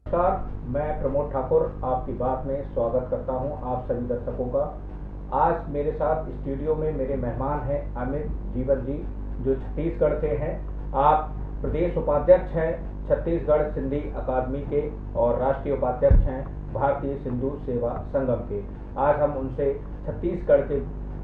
नमस्कार, मैं प्रमोद ठाकुर आपकी बात में स्वागत करता हूं आप सभी दर्शकों का। आज मेरे साथ स्टूडियो में मेरे मेहमान हैं अमित जीवन जी, जो छत्तीसगढ़ से हैं। आप प्रदेश उपाध्यक्ष हैं छत्तीसगढ़ सिंधी अकादमी के और राष्ट्रीय उपाध्यक्ष हैं भारतीय सिंधु सेवा संगम के। आज हम उनसे छत्तीसगढ़ के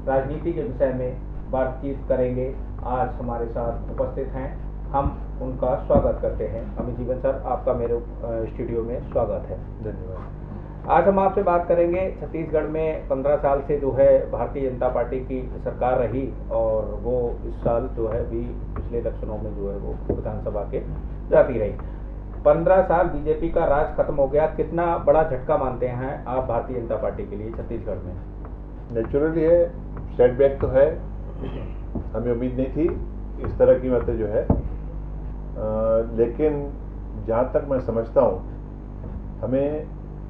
राजनीति के विषय में बातचीत करेंगे। आज हमारे साथ उपस्थित हैं, हम उनका स्वागत करते हैं। अमित जीवन सर, आपका मेरे स्टूडियो में स्वागत है। धन्यवाद। आज हम आपसे बात करेंगे, छत्तीसगढ़ में 15 साल से जो है भारतीय जनता पार्टी की सरकार रही और वो इस साल जो है भी पिछले इलेक्शनों में जो है वो विधानसभा के जाती रही। 15 साल बीजेपी का राज खत्म हो गया। कितना बड़ा झटका मानते हैं आप भारतीय जनता पार्टी के लिए छत्तीसगढ़ में? नेचुरली है, सेटबैक तो है, हमें उम्मीद नहीं थी इस तरह की मतलब जो है, लेकिन जहाँ तक मैं समझता हूँ हमें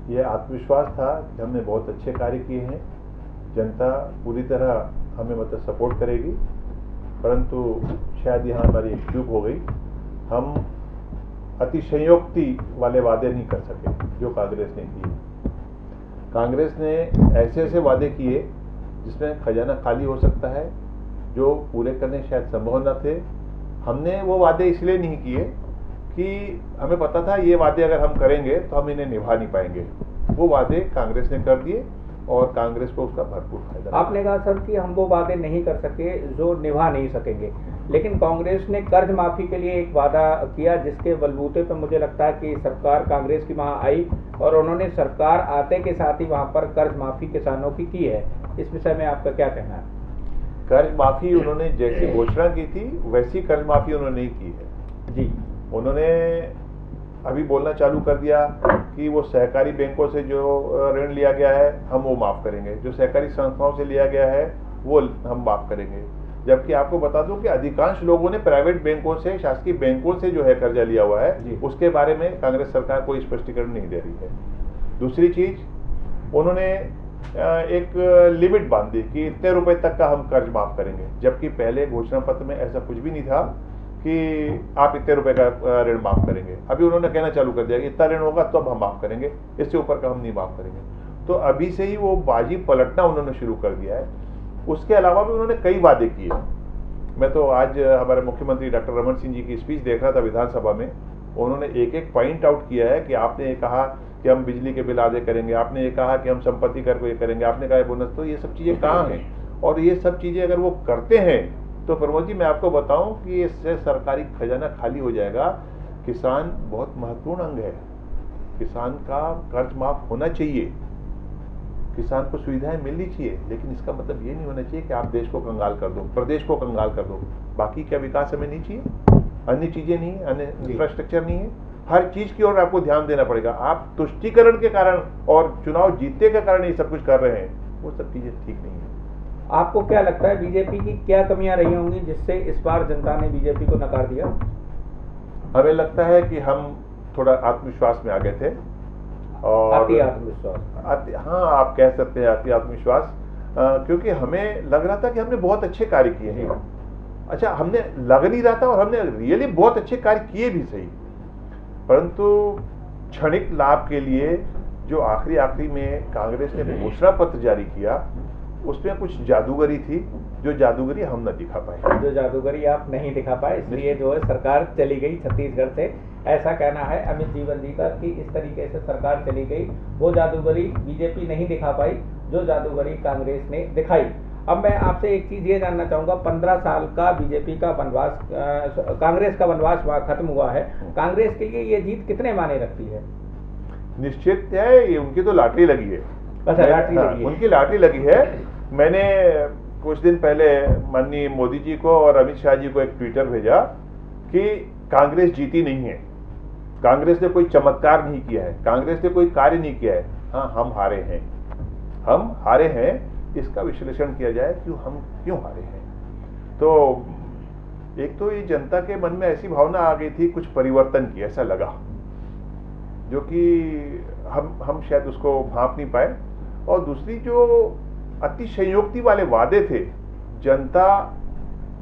यह आत्मविश्वास था कि हमने बहुत अच्छे कार्य किए हैं, जनता पूरी तरह हमें मतलब सपोर्ट करेगी। परंतु शायद यहाँ हमारी एक चूक हो गई, हम अतिशयोक्ति वाले वादे नहीं कर सके जो कांग्रेस ने किए। कांग्रेस ने ऐसे ऐसे वादे किए जिसमें खजाना खाली हो सकता है, जो पूरे करने शायद संभव न थे। हमने वो वादे इसलिए नहीं किए कि हमें पता था ये वादे अगर हम करेंगे तो हम इन्हें निभा नहीं पाएंगे। वो वादे कांग्रेस ने कर दिए और कांग्रेस को उसका भरपूर फायदा। आपने कहा सर कि हम वो वादे नहीं कर सके जो निभा नहीं सकेंगे, लेकिन कांग्रेस ने कर्ज माफी के लिए एक वादा किया जिसके बलबूते पर मुझे लगता है कि सरकार कांग्रेस की वहाँ आई और उन्होंने सरकार आते के साथ ही वहाँ पर कर्ज माफी किसानों की है। इस विषय में आपका क्या कहना है? कर्ज माफी उन्होंने जैसी घोषणा की थी वैसी कर्ज माफी उन्होंने नहीं की है जी। उन्होंने अभी बोलना चालू कर दिया कि वो सहकारी बैंकों से जो ऋण लिया गया है हम वो माफ करेंगे, जो सहकारी संस्थाओं से लिया गया है वो हम माफ करेंगे। जबकि आपको बता दूं कि अधिकांश लोगों ने प्राइवेट बैंकों से, शासकीय बैंकों से जो है कर्जा लिया हुआ है, उसके बारे में कांग्रेस सरकार कोई स्पष्टीकरण नहीं दे रही है। दूसरी चीज, उन्होंने एक लिमिट बांध दी कि इतने रुपए तक का हम कर्ज माफ करेंगे, जबकि पहले घोषणा पत्र में ऐसा कुछ भी नहीं था कि आप इतने रुपए का ऋण माफ करेंगे। अभी उन्होंने कहना चालू कर दिया कि इतना ऋण होगा तो अब हम माफ करेंगे, इससे ऊपर का हम नहीं माफ करेंगे। तो अभी से ही वो बाजी पलटना उन्होंने शुरू कर दिया है। उसके अलावा भी उन्होंने कई वादे किए। मैं तो आज हमारे मुख्यमंत्री डॉक्टर रमन सिंह जी की स्पीच देख रहा था विधानसभा में, उन्होंने एक एक पॉइंट आउट किया है कि आपने ये कहा कि हम बिजली के बिल आधे करेंगे, आपने ये कहा कि हम संपत्ति कर को ये करेंगे, आपने कहा बोनस। तो ये सब चीज़ें कहाँ हैं? और ये सब चीज़ें अगर वो करते हैं तो प्रमोद जी मैं आपको बताऊं कि इससे सरकारी खजाना खाली हो जाएगा। किसान बहुत महत्वपूर्ण अंग है, किसान का कर्ज माफ होना चाहिए, किसान को सुविधाएं मिलनी चाहिए, लेकिन इसका मतलब ये नहीं होना चाहिए कि आप देश को कंगाल कर दो, प्रदेश को कंगाल कर दो। बाकी क्या विकास हमें नहीं चाहिए? अन्य चीजें नहीं है, अन्य इंफ्रास्ट्रक्चर नहीं है, हर चीज की ओर आपको ध्यान देना पड़ेगा। आप तुष्टीकरण के कारण और चुनाव जीतने के कारण ये सब कुछ कर रहे हैं, वो सब चीजें ठीक नहीं है। आपको क्या लगता है बीजेपी की क्या कमियां रही होंगी जिससे इस बार जनता ने बीजेपी को नकार दिया? हमें लगता है कि हम थोड़ा आत्मविश्वास में आ गए थे और अति आत्मविश्वास, हाँ आप कह सकते हैं अति आत्मविश्वास, क्योंकि हमें लग रहा था कि हमने बहुत अच्छे कार्य किए हैं। अच्छा, हमने लग नहीं रहा था और हमने रियली बहुत अच्छे कार्य किए भी सही, परंतु क्षणिक लाभ के लिए जो आखिरी में कांग्रेस ने घोषणा पत्र जारी किया उसमें कुछ जादूगरी थी, जो जादूगरी हम न दिखा पाए। जो जादूगरी आप नहीं दिखा पाए, इसलिए जो है सरकार चली गई छत्तीसगढ़ से, ऐसा कहना है अमित जीवन जी का कि इस तरीके से सरकार चली गई। वो जादूगरी बीजेपी नहीं दिखा पाई जो जादूगरी कांग्रेस ने दिखाई। अब मैं आपसे एक चीज ये जानना चाहूंगा, 15 साल का बीजेपी का वनवास, कांग्रेस का वनवास खत्म हुआ है, कांग्रेस के लिए ये जीत कितने मायने रखती है? निश्चित है, ये उनकी तो लॉटरी लगी है। अच्छा, लॉटरी लगी है। उनकी लॉटरी लगी है। मैंने कुछ दिन पहले माननीय मोदी जी को और अमित शाह जी को एक ट्विटर भेजा कि कांग्रेस जीती नहीं है, कांग्रेस ने कोई चमत्कार नहीं किया है, कांग्रेस ने कोई कार्य नहीं किया है। हाँ, हम हारे हैं, हम हारे हैं। इसका विश्लेषण किया जाए हम क्यों हारे हैं। तो एक तो ये जनता के मन में ऐसी भावना आ गई थी कुछ परिवर्तन की, ऐसा लगा, जो कि हम शायद उसको भांप नहीं पाए। और दूसरी जो अतिशयोक्ति वाले वादे थे, जनता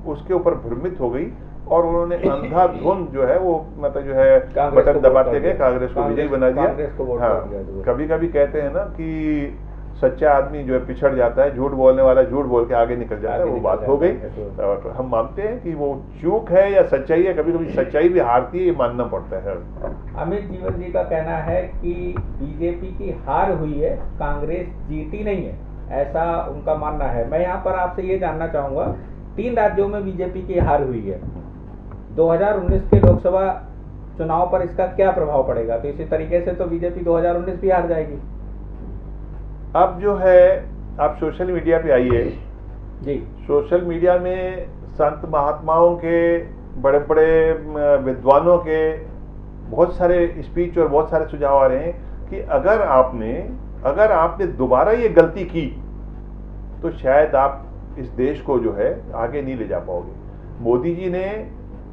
उसके ऊपर भ्रमित हो गई और उन्होंने अंधाधुंध जो है वो मतलब जो है कांग्रेस को बटन वोट दबाते कर गए दिया। कांग्रेस को विजयी बना दिया। कांग्रेस को वोट हाँ, कर दिया जो। कभी कभी कहते हैं ना कि सच्चा आदमी जो है पिछड़ जाता है, झूठ बोलने वाला झूठ बोल के आगे निकल जाता है, आगे वो निकल बात हो जाता गई। है, और हम मानते हैं कि वो चूक है या सच्चाई है, कभी कभी सच्चाई भी हारती है, ये मानना पड़ता है। अमित जीवन जी का कहना है कि बीजेपी की हार हुई है, कांग्रेस जीती नहीं है, ऐसा उनका मानना है। मैं यहाँ पर आपसे ये जानना चाहूंगा, 3 राज्यों में बीजेपी की हार हुई है, 2019 के लोकसभा चुनाव पर इसका क्या प्रभाव पड़ेगा? तो इसी तरीके से तो बीजेपी 2019 भी हार जाएगी। अब जो है आप सोशल मीडिया पे आइए जी। सोशल मीडिया में संत महात्माओं के, बड़े बड़े विद्वानों के बहुत सारे स्पीच और बहुत सारे सुझाव आ रहे हैं कि अगर आपने दोबारा ये गलती की तो शायद आप इस देश को जो है आगे नहीं ले जा पाओगे। मोदी जी ने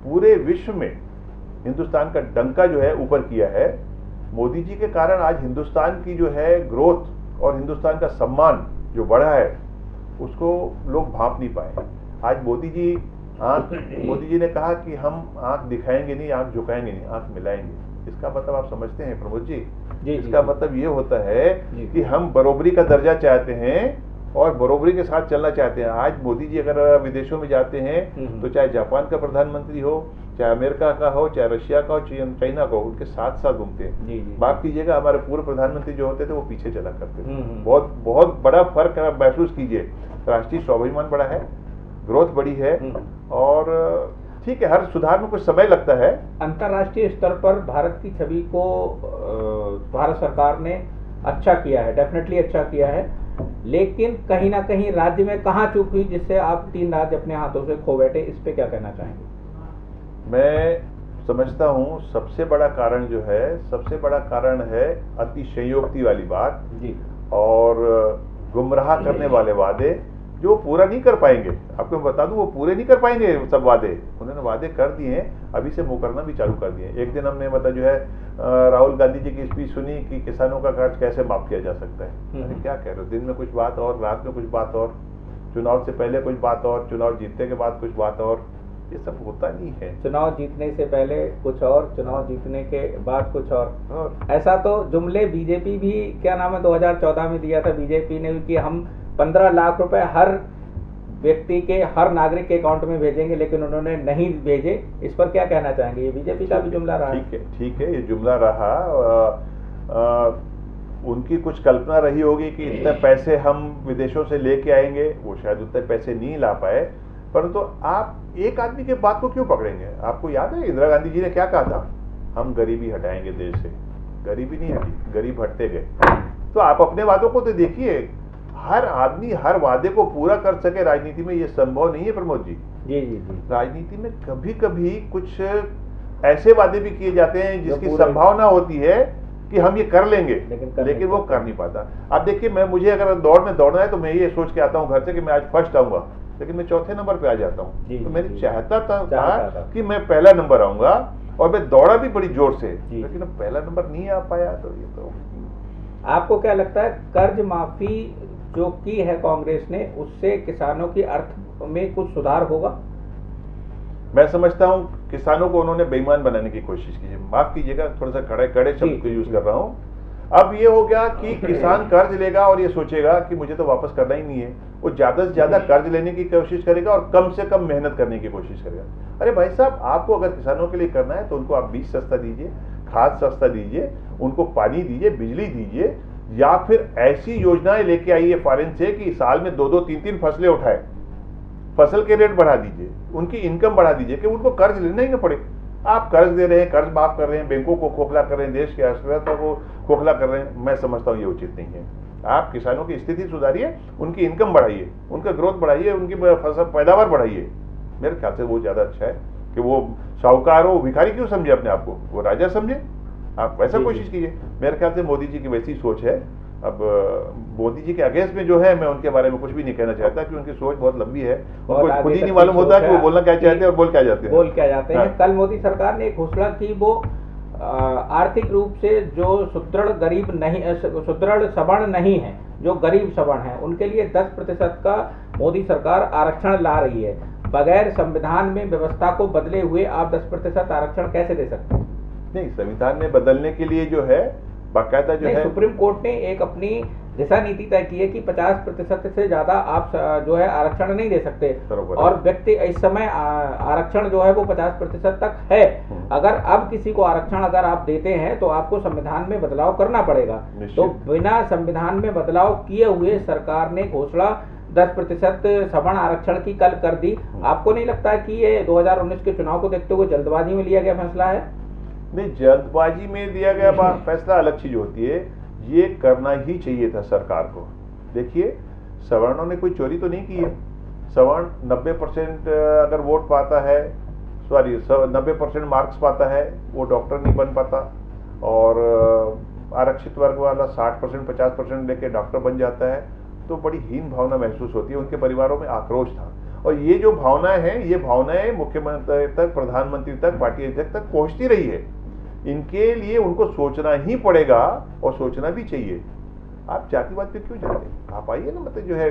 पूरे विश्व में हिंदुस्तान का डंका जो है ऊपर किया है। मोदी जी के कारण आज हिंदुस्तान की जो है ग्रोथ और हिंदुस्तान का सम्मान जो बढ़ा है उसको लोग भांप नहीं पाए। आज मोदी जी ने कहा कि हम आंख दिखाएंगे नहीं, आंख झुकाएंगे नहीं, आंख मिलाएंगे। इसका मतलब आप समझते हैं प्रमोद जी? इसका मतलब ये होता है कि हम बरोबरी का दर्जा चाहते हैं और बरोबरी के साथ चलना चाहते हैं। आज मोदी जी अगर विदेशों में जाते हैं तो चाहे जापान का प्रधानमंत्री हो, चाहे अमेरिका का हो, चाहे रशिया का हो, चाइना का हो, उनके साथ साथ घूमते हैं। बात कीजिएगा, हमारे पूर्व प्रधानमंत्री जो होते थे वो पीछे चला करते थे। बहुत बहुत बड़ा फर्क आप महसूस कीजिए। राष्ट्रीय स्वाभिमान बढ़ा है, ग्रोथ बढ़ी है, और ठीक है हर सुधार में कुछ समय लगता है। अंतर्राष्ट्रीय स्तर पर भारत की छवि को भारत सरकार ने अच्छा किया है, डेफिनेटली अच्छा किया है, लेकिन कहीं ना कहीं राज्य में कहाँ चूक हुई जिससे आप 3 राज्य अपने हाथों से खो बैठे? इस पे क्या कहना चाहेंगे? मैं समझता हूँ सबसे बड़ा कारण जो है, सबसे बड़ा कारण है अतिशयोक्ति वाली बात जी, और गुमराह करने वाले वादे जो पूरा नहीं कर पाएंगे। आपको मैं बता दूं वो पूरे नहीं कर पाएंगे सब वादे। उन्होंने वादे कर दिए हैं, अभी से मुकरना भी चालू कर दिए। एक दिन हमने मतलब जो है राहुल गांधी जी की स्पीच सुनी कि किसानों का कर्ज कैसे माफ किया जा सकता है। अरे क्या कह रहे हो, दिन में कुछ बात और, रात में कुछ बात और, चुनाव से पहले कुछ बात और, चुनाव जीतने के बाद कुछ बात और। ये सब होता नहीं है। चुनाव जीतने से पहले कुछ और, चुनाव जीतने के बाद कुछ और। ऐसा तो जुमले बीजेपी भी, क्या नाम है, 2014 में दिया था बीजेपी ने कि हम 15 लाख रुपए हर व्यक्ति के, हर नागरिक के अकाउंट में भेजेंगे, लेकिन उन्होंने नहीं भेजे। इस पर क्या कहना चाहेंगे? ये बीजेपी का भी जुमला रहा। ठीक है, ये जुमला रहा। उनकी कुछ कल्पना रही होगी कि इतने पैसे हम विदेशों से लेके आएंगे, वो शायद उतने पैसे नहीं ला पाए। परंतु आप एक आदमी के बात को क्यों पकड़ेंगे? आपको याद है इंदिरा गांधी जी ने क्या कहा था? हम गरीबी हटाएंगे देश से। गरीबी नहीं हटी, गरीब हटते गए। तो आप अपने वादों को तो देखिए, हर आदमी हर वादे को पूरा कर सके राजनीति में ये संभव नहीं है प्रमोद जी। जी। राजनीति में कभी कभी कुछ ऐसे वादे भी किए जाते हैं जिसकी संभावना होती है कि हम ये कर लेंगे, लेकिन वो कर नहीं पाता। आप देखिए, मुझे अगर दौड़ में दौड़ना है तो मैं ये सोच के आता हूँ घर से कि मैं आज फर्स्ट आऊंगा, लेकिन मैं चौथे नंबर पे आ जाता हूँ। तो मैंने चाहता था कि मैं पहला नंबर आऊंगा, और मैं दौड़ा भी बड़ी जोर से, लेकिन अब पहला नंबर नहीं आ पाया। तो ये तो आपको क्या लगता है, कर्ज माफी जो की है कांग्रेस ने, उससे किसानों की अर्थ में कुछ सुधार होगा? मैं समझता हूं किसानों को उन्होंने बेईमान बनाने की कोशिश की है। माफ कीजिएगा, थोड़ा सा कड़े शब्द को यूज कर रहा हूं। अब ये हो गया कि किसान कर्ज लेगा और ये सोचेगा कि मुझे तो वापस करना ही नहीं है। वो ज्यादा से ज्यादा कर्ज लेने की कोशिश करेगा और कम से कम मेहनत करने की कोशिश करेगा। अरे भाई साहब, आपको अगर किसानों के लिए करना है तो उनको आप बीज सस्ता दीजिए, खाद सस्ता दीजिए, उनको पानी दीजिए, बिजली दीजिए, या फिर ऐसी योजनाएं लेके आइए फॉरेन से कि साल में 2-2, 3-3 फसलें उठाए, फसल के रेट बढ़ा दीजिए, उनकी इनकम बढ़ा दीजिए कि उनको कर्ज लेना ही ना पड़े। आप कर्ज दे रहे हैं, कर्ज माफ कर रहे हैं, बैंकों को खोखला कर रहे हैं, देश की अर्थव्यवस्था को खोखला कर रहे हैं। मैं समझता हूँ ये उचित नहीं है। आप किसानों की स्थिति सुधारिए, उनकी इनकम बढ़ाइए, उनका ग्रोथ बढ़ाइए, उनकी फसल पैदावार बढ़ाइए। मेरे ख्याल से वो ज्यादा अच्छा है कि वो साहूकार हो, भिखारी क्यों समझे अपने आप को, वो राजा समझे। आप वैसा कोशिश कीजिए। मेरे ख्याल से मोदी जी की वैसी सोच है। अब मोदी जी के अगेंस्ट में जो है, मैं उनके बारे में कुछ भी नहीं कहना चाहता कि उनकी सोच बहुत लंबी है। उनको खुद ही नहीं मालूम होता कि वो बोलना क्या चाहते हैं और बोल क्या जाते हैं। कल मोदी सरकार ने एक घोषणा की, वो आर्थिक रूप से जो सुदृढ़ गरीब नहीं, सुदृढ़ सवर्ण नहीं है, जो गरीब सवर्ण है, उनके लिए 10% का मोदी सरकार आरक्षण ला रही है। बगैर संविधान में व्यवस्था को बदले हुए आप 10% आरक्षण कैसे दे सकते हैं? नहीं, संविधान में बदलने के लिए जो है बाकायदा जो है सुप्रीम कोर्ट ने एक अपनी दिशा नीति तय की है कि 50% से ज्यादा आप जो है आरक्षण नहीं दे सकते, और व्यक्ति इस समय आरक्षण जो है वो 50% तक है। अगर अब किसी को आरक्षण अगर आप देते हैं तो आपको संविधान में बदलाव करना पड़ेगा। तो बिना संविधान में बदलाव किए हुए सरकार ने घोषणा 10% सवर्ण आरक्षण की कल कर दी। आपको नहीं लगता है कि ये 2019 के चुनाव को देखते हुए जल्दबाजी में लिया गया फैसला है? नहीं, जल्दबाजी में दिया गया फैसला अलग चीज होती है, ये करना ही चाहिए था सरकार को। देखिए, सवर्णों ने कोई चोरी तो नहीं की है। सवर्ण 90% अगर वोट पाता है, 90% मार्क्स पाता है, वो डॉक्टर नहीं बन पाता, और आरक्षित वर्ग वाला 60% 50% लेके डॉक्टर बन जाता है, तो बड़ी हीन भावना महसूस होती है। उनके परिवारों में आक्रोश था, और ये जो भावनाएं हैं, ये भावनाएं मुख्यमंत्री तक, प्रधानमंत्री तक, पार्टी अध्यक्ष तक पहुंचती रही है। इनके लिए उनको सोचना ही पड़ेगा, और सोचना भी चाहिए। आप जातिवाद पे क्यों जाते हैं? आप आइए ना, मतलब जो है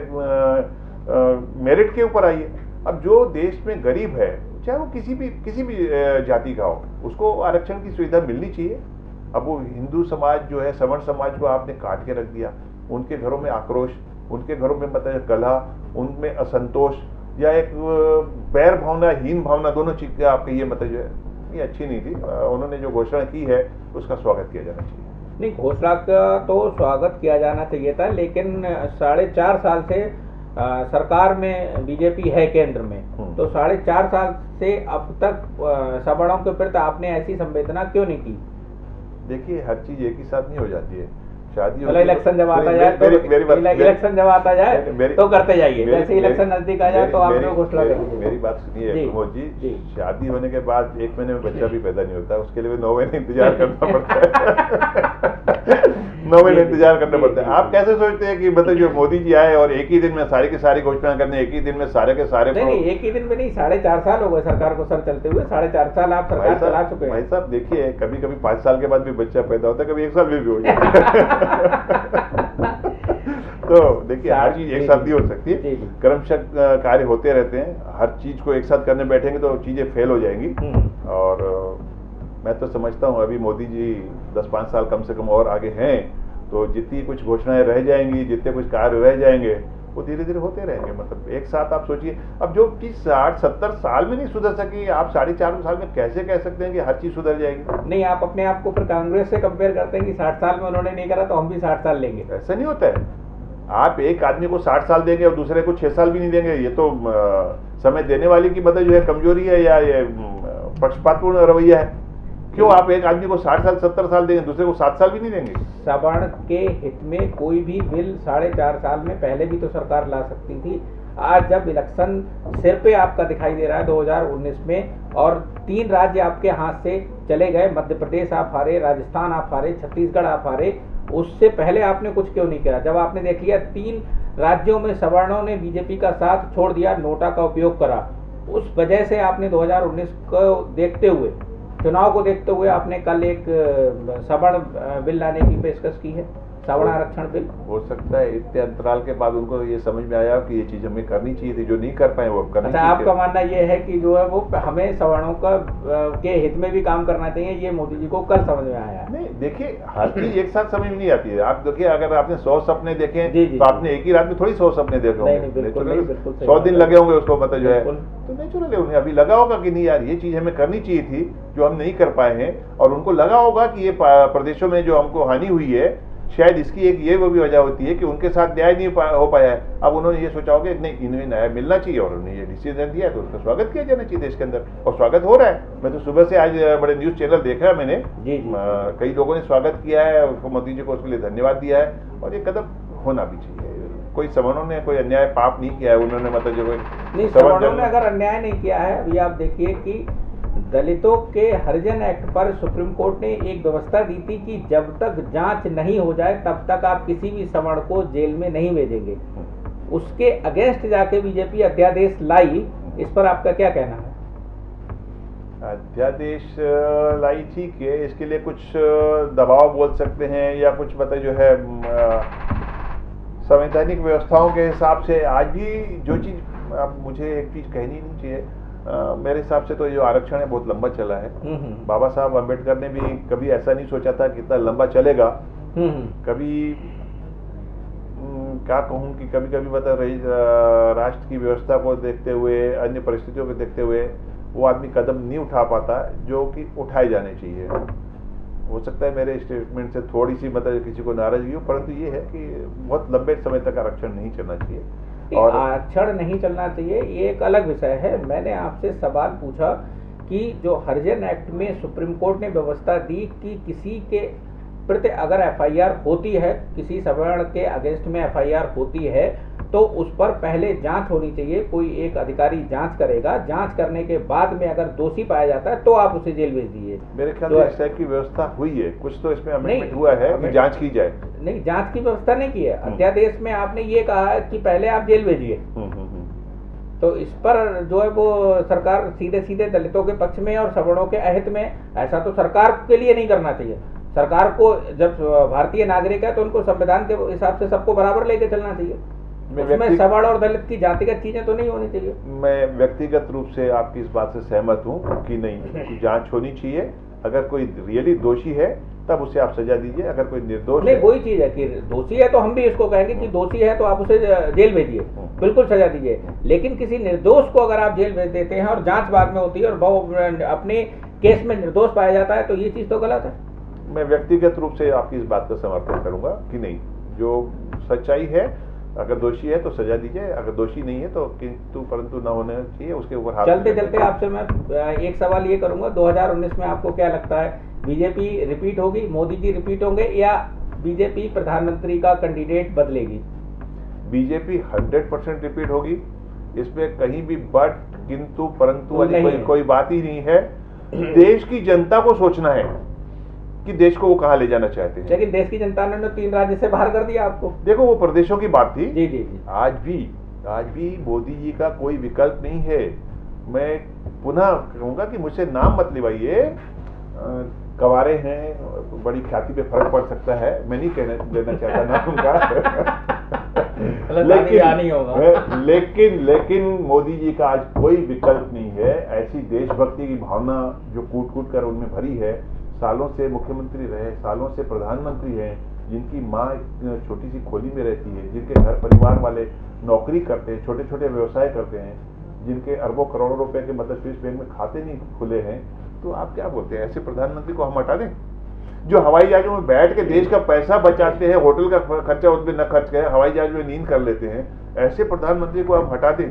मेरिट के ऊपर आइए। अब जो देश में गरीब है, चाहे वो किसी भी जाति का हो, उसको आरक्षण की सुविधा मिलनी चाहिए। अब वो हिंदू समाज जो है, सवर्ण समाज को आपने काट के रख दिया। उनके घरों में आक्रोश, उनके घरों में मतलब कलह, उनमें असंतोष, या एक बैर भावना, हीन भावना, दोनों चीजें आप कहिए, मतलब जो है ये अच्छी नहीं थी। उन्होंने जो घोषणा की है उसका स्वागत किया जाना चाहिए। नहीं, घोषणा का तो स्वागत किया जाना चाहिए था, लेकिन 4.5 साल से सरकार में बीजेपी है केंद्र में, तो 4.5 साल से अब तक सवर्णों के प्रति आपने ऐसी संवेदना क्यों नहीं की? देखिए, हर चीज एक ही साथ नहीं हो जाती है। शादी इलेक्शन जब आता जाए तो इलेक्शन जब आता जाए तो करते जाइए, जैसे इलेक्शन नजदीक आ जाए तो आप लोग घोषणा करिए। मेरी बात सुनिए प्रमोद जी, शादी होने के बाद 1 महीने में बच्चा भी पैदा नहीं होता, उसके लिए 9 महीने इंतजार करना पड़ता है। 9 महीने इंतजार करना पड़ता है। आप कैसे सोचते हैं कि मतलब जो मोदी जी आए और एक ही दिन में सारी की सारी घोषणा करने, एक ही दिन में सारे के सारे? नहीं, एक ही दिन में नहीं, 4.5 साल हो गए सरकार को सर चलते हुए। 4.5 साल आप सरकार चला चुके हैं। भाई साहब देखिए, कभी कभी 5 साल के बाद भी बच्चा पैदा होता है, कभी 1 साल में भी हो जाता है। तो देखिए, हर चीज एक साथ नहीं हो सकती है। क्रमशः कार्य होते रहते हैं। हर चीज को एक साथ करने बैठेंगे तो चीजें फेल हो जाएंगी। और मैं तो समझता हूँ अभी मोदी जी 10-5 साल कम से कम और आगे हैं, तो जितनी कुछ घोषणाएं रह जाएंगी, जितने कुछ कार्य रह जाएंगे, वो धीरे धीरे होते रहेंगे। मतलब एक साथ आप सोचिए, अब जो चीज 60-70 साल में नहीं सुधर सकी, आप 4.5 साल में कैसे कह सकते हैं कि हर चीज सुधर जाएगी? नहीं, आप अपने आप को फिर कांग्रेस से कंपेयर करते हैं कि 60 साल में उन्होंने नहीं करा तो हम भी 60 साल लेंगे। ऐसा नहीं होता है। आप एक आदमी को 60 साल देंगे और दूसरे को 6 साल भी नहीं देंगे, ये तो समय देने वाले की मतलब जो है कमजोरी है, या ये पक्षपातपूर्ण रवैया है। क्यों आप एक आदमी को 60 साल 70 साल देंगे, दूसरे को 7 साल भी नहीं देंगे? सवर्ण के हित में कोई भी बिल 4.5 साल में पहले भी तो सरकार ला सकती थी। आज जब इलेक्शन सिर पे आपका दिखाई दे रहा है 2019 में, और 3 राज्य आपके हाथ से चले गए, मध्य प्रदेश आप हारे, राजस्थान आप हारे, छत्तीसगढ़ आप हारे, उससे पहले आपने कुछ क्यों नहीं किया? जब आपने देख लिया 3 राज्यों में सवर्णों ने बीजेपी का साथ छोड़ दिया, नोटा का उपयोग करा, उस वजह से आपने 2019 को देखते हुए, चुनाव को देखते हुए आपने कल एक सवर्ण बिल लाने की पेशकश की है, सवर्ण आरक्षण बिल। हो सकता है इतने अंतराल के बाद उनको ये समझ में आया कि ये चीज हमें करनी चाहिए थी, जो नहीं कर पाए वो करनी चाहिए। आपका मानना ये है कि जो है वो हमें सवर्णों का के हित में भी काम करना चाहिए, ये मोदी जी को कल समझ में आया? नहीं, देखिए, हर चीज एक साथ समझ में नहीं आती है। आप देखिए, अगर आपने 100 सपने देखे तो आपने एक ही रात में थोड़ी 100 सपने देखे होंगे, 100 दिन लगे होंगे उसको, मतलब जो है तो नेचुरल है। उन्हें अभी लगा होगा कि नहीं यार, ये चीज हमें करनी चाहिए थी जो हम नहीं कर पाए हैं, और उनको लगा होगा कि ये प्रदेशों में जो हमको हानि हुई है, शायद इसकी एक ये वो भी वजह होती है कि उनके साथ न्याय नहीं हो पाया है। अब उन्होंने ये सोचा होगा नहीं, इन्हें न्याय मिलना चाहिए, और उन्होंने ये डिसीजन दिया, तो उसका स्वागत किया जाना चाहिए देश के अंदर, और स्वागत हो रहा है। मैं तो सुबह से आज बड़े न्यूज चैनल देखा है मैंने, कई लोगों ने स्वागत किया है, मोदी जी को उसके लिए धन्यवाद दिया है, और ये कदम होना भी चाहिए। कोई सवर्णों ने कोई अन्याय पाप नहीं किया है, उन्होंने मतलब जो नहीं, सवर्णों ने अगर अन्याय नहीं किया है, अभी आप देखिए कि दलितों के हरिजन एक्ट पर सुप्रीम कोर्ट ने एक व्यवस्था दी थी कि जब तक जांच नहीं हो जाए तब तक आप किसी भी सवर्ण को जेल में नहीं भेजेंगे। उसके अगेंस्ट जाके बीजेपी अध्यादेश लाई, इस पर आपका क्या कहना है? अध्यादेश लाई, ठीक है, इसके लिए कुछ दबाव बोल सकते हैं, या कुछ मतलब जो है संवैधानिक व्यवस्थाओं के हिसाब से आज भी जो चीज अब मुझे एक चीज़ कहनी नहीं चाहिए, मेरे हिसाब से तो ये जो आरक्षण है बहुत लंबा चला है। बाबा साहब अम्बेडकर ने भी कभी ऐसा नहीं सोचा था कि इतना लंबा चलेगा। कभी क्या कहूँ कि कभी कभी मतलब राष्ट्र की व्यवस्था को देखते हुए, अन्य परिस्थितियों को देखते हुए वो आदमी कदम नहीं उठा पाता जो कि उठाए जाने चाहिए। हो सकता है मेरे स्टेटमेंट से थोड़ी सी मतलब किसी को नाराजगी हो, परंतु ये है कि बहुत लंबे समय तक आरक्षण नहीं चलना चाहिए। और आरक्षण नहीं चलना चाहिए ये एक अलग विषय है। मैंने आपसे सवाल पूछा कि जो हरिजन एक्ट में सुप्रीम कोर्ट ने व्यवस्था दी कि किसी के प्रति अगर एफआईआर होती है, किसी सवर्ण के अगेंस्ट में एफआईआर होती है, तो उस पर पहले जांच होनी चाहिए। कोई एक अधिकारी जांच करेगा, जांच करने के बाद में अगर दोषी पाया जाता है तो आप उसे जेल भेज दीजिए। मेरे ख्याल से इस टाइप की व्यवस्था हुई है, कुछ तो इसमें अमेंडमेंट हुआ है कि जांच की जाए। नहीं, जांच की व्यवस्था नहीं की है। अध्यादेश में आपने ये कहा है कि पहले आप जेल भेजिए। तो इस पर जो है वो सरकार सीधे सीधे दलितों के पक्ष में और सवर्णों के अहित में, ऐसा तो सरकार के लिए नहीं करना चाहिए। सरकार को जब भारतीय नागरिक है तो उनको संविधान के हिसाब से सबको बराबर लेके चलना चाहिए। उसमें सवर्ण और दलित की जातिगत चीजें तो नहीं होनी चाहिए। मैं व्यक्तिगत रूप से आपकी इस बात से सहमत हूँ कि नहीं, जांच होनी चाहिए। अगर कोई रियली दोषी है तब उसे आप सजा दीजिए, अगर कोई निर्दोष नहीं, वही चीज है कि दोषी है तो हम भी इसको कहेंगे कि दोषी है तो आप उसे जेल भेजिए, बिल्कुल सजा दीजिए। लेकिन किसी निर्दोष को अगर आप जेल भेज देते हैं और जांच बाद में होती है और वो अपने केस में निर्दोष पाया जाता है तो ये चीज तो गलत है। मैं व्यक्तिगत रूप से आपकी इस बात का समर्थन करूंगा कि नहीं, जो सच्चाई है, अगर दोषी है तो सजा दीजिए, अगर दोषी नहीं है तो किंतु परंतु न होना चाहिए, उसके ऊपर हाथ। चलते चलते आपसे मैं एक सवाल ये करूंगा, 2019 में आपको क्या लगता है, बीजेपी रिपीट होगी, मोदी जी रिपीट होंगे या बीजेपी प्रधानमंत्री का कैंडिडेट बदलेगी? बीजेपी 100% रिपीट होगी, इसमें कहीं भी बट किंतु परंतु वाली कोई बात ही नहीं है। देश की जनता को सोचना है कि देश को वो कहाँ ले जाना चाहते हैं। लेकिन देश की जनता ने 3 राज्य से बाहर कर दिया आपको। देखो, वो प्रदेशों की बात थी। जी जी जी। आज भी मोदी जी का कोई विकल्प नहीं है। मैं पुनः कहूंगा कि मुझसे नाम मत लिवाइए, गवारे हैं, बड़ी ख्याति पे फर्क पड़ सकता है, मैं नहीं कहना देना चाहता नाम उनका। लेकिन मोदी जी का आज कोई विकल्प नहीं है। ऐसी देशभक्ति की भावना जो कूट कूट कर उनमें भरी है, सालों से मुख्यमंत्री रहे, सालों से प्रधानमंत्री हैं, जिनकी माँ छोटी सी खोली में रहती है, जिनके घर परिवार वाले नौकरी करते हैं, छोटे छोटे व्यवसाय करते हैं, जिनके अरबों करोड़ों रुपए के मतलब स्विस बैंक में खाते नहीं खुले हैं, तो आप क्या बोलते हैं? ऐसे प्रधानमंत्री को हम हटा दें जो हवाई जहाजों में बैठ के देश का पैसा बचाते हैं, होटल का खर्चा उसमें न खर्च करें, हवाई जहाज में नींद कर लेते हैं? ऐसे प्रधानमंत्री को हम हटा दें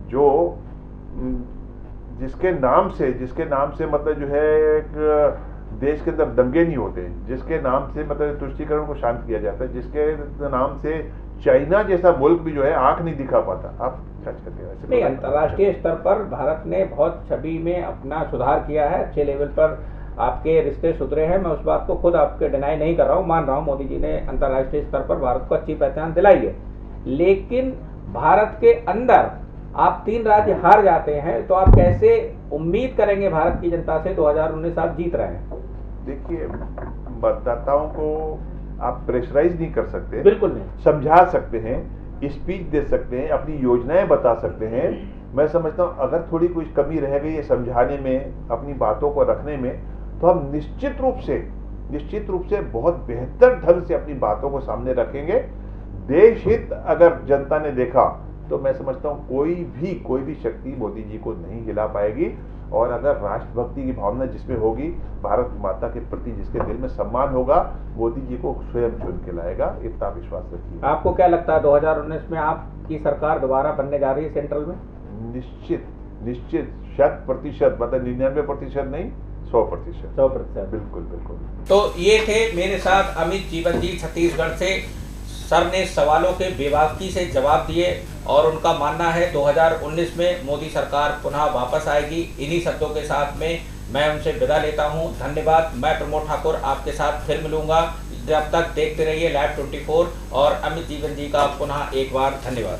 जो जिसके नाम से मतलब जो है एक देश के अंदर दंगे नहीं होते, जिसके नाम से मतलब तुष्टीकरण को शांत किया जाता है, जिसके नाम से चाइना जैसा मुल्क भी जो है आंख नहीं दिखा पाता। आप क्या कहते हैं? नहीं, अंतर्राष्ट्रीय स्तर पर भारत ने बहुत छवि में अपना सुधार किया है, अच्छे लेवल पर आपके रिश्ते सुधरे हैं। मैं उस बात को खुद आपके डिनाई नहीं कर रहा हूँ, मान रहा हूँ मोदी जी ने अंतर्राष्ट्रीय स्तर पर भारत को अच्छी पहचान दिलाई है। लेकिन भारत के अंदर आप 3 राज्य हार जाते हैं तो आप कैसे उम्मीद करेंगे भारत की जनता से? 2019 आप जीत रहे हैं। देखिए, मतदाताओं को आप प्रेशराइज नहीं कर सकते, बिल्कुल नहीं। समझा सकते हैं, स्पीच दे सकते हैं, अपनी योजनाएं बता सकते हैं। मैं समझता हूं अगर थोड़ी कुछ कमी रह गई है समझाने में, अपनी बातों को रखने में, तो हम निश्चित रूप से बहुत बेहतर ढंग से अपनी बातों को सामने रखेंगे। देश हित अगर जनता ने देखा तो मैं समझता हूं कोई भी शक्ति मोदी जी को नहीं हिला पाएगी। और अगर राष्ट्रभक्ति की भावना जिसमें होगी, भारत माता के प्रति जिसके दिल में सम्मान होगा, मोदी जी को स्वयं चुन के लाएगा, इतना विश्वास रखिए। आपको क्या लगता है 2019 में आपकी सरकार दोबारा बनने जा रही है सेंट्रल में? निश्चित 100% मतलब 99% नहीं, 100%। बिल्कुल। तो ये थे मेरे साथ अमित जीवन जी छत्तीसगढ़ से। सर ने सवालों के बेबाकी से जवाब दिए और उनका मानना है 2019 में मोदी सरकार पुनः वापस आएगी। इन्हीं शब्दों के साथ में मैं उनसे विदा लेता हूं। धन्यवाद। मैं प्रमोद ठाकुर आपके साथ फिर मिलूंगा। जब तक देखते रहिए Live 24 और अमित जीवन जी का पुनः एक बार धन्यवाद।